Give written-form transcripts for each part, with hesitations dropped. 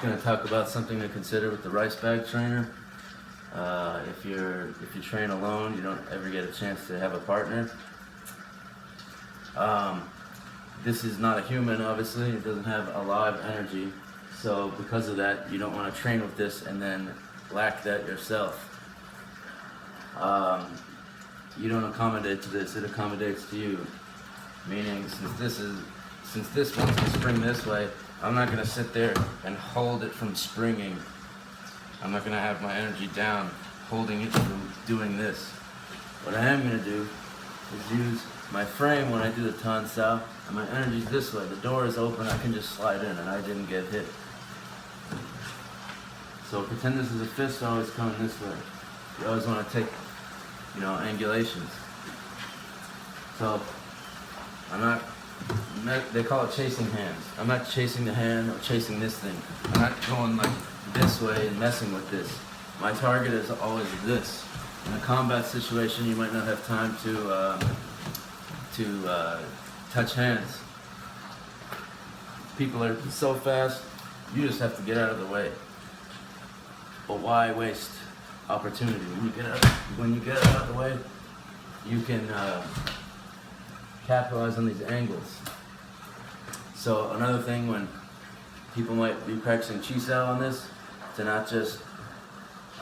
just going to talk about something to consider with the rice bag trainer. If you train alone, you don't ever get a chance to have a partner. This is not a human, obviously. It doesn't have a live energy. So because of that, you don't want to train with this and then lack that yourself. You don't accommodate to this, it accommodates to you. Meaning, since this wants to spring this way, I'm not going to sit there and hold it from springing. I'm not going to have my energy down, holding it from doing this. What I am going to do is use my frame when I do the Chun style, and my energy's this way. The door is open, I can just slide in, and I didn't get hit. So pretend this is a fist always coming this way. You always want to take, angulations. So they call it chasing hands. I'm not chasing the hand or chasing this thing. I'm not going like this way and messing with this. My target is always this. In a combat situation, you might not have time to touch hands. People are so fast, you just have to get out of the way. But why waste opportunity? When you get out of the way, you can capitalize on these angles. So another thing, when people might be practicing chi-sao on this, to not just,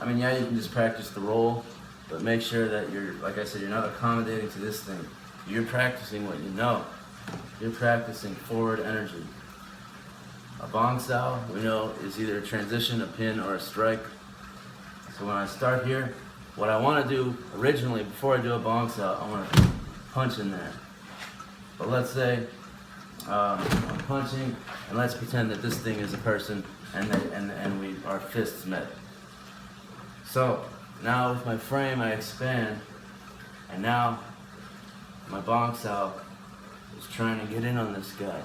you can just practice the roll, but make sure that you're, like I said, you're not accommodating to this thing. You're practicing what you know. You're practicing forward energy. A bong sao, we know, is either a transition, a pin, or a strike. So when I start here, what I want to do originally, before I do a bong sao, I want to punch in there. But let's say I'm punching, and let's pretend that this thing is a person, and our fists met. So now with my frame, I expand, and now my bong sao is trying to get in on this guy.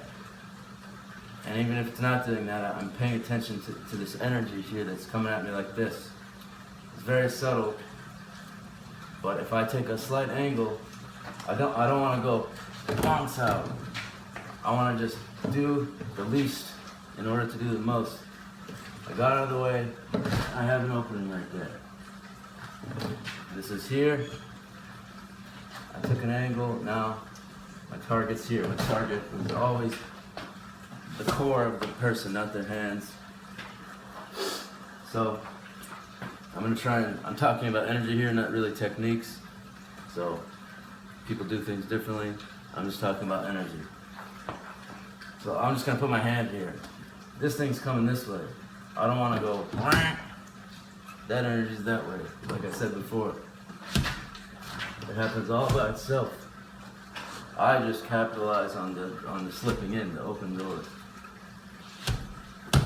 And even if it's not doing that, I'm paying attention to this energy here that's coming at me like this. It's very subtle, but if I take a slight angle, I don't want to go bong sao. I want to just do the least in order to do the most. I got out of the way, I have an opening right there. This is here. I took an angle, now my target's here. My target is always the core of the person, not their hands. So I'm talking about energy here, not really techniques. So people do things differently. I'm just talking about energy. So I'm just gonna put my hand here. This thing's coming this way. I don't wanna go, that energy's that way, like I said before. It happens all by itself. I just capitalize on the slipping in, the open doors.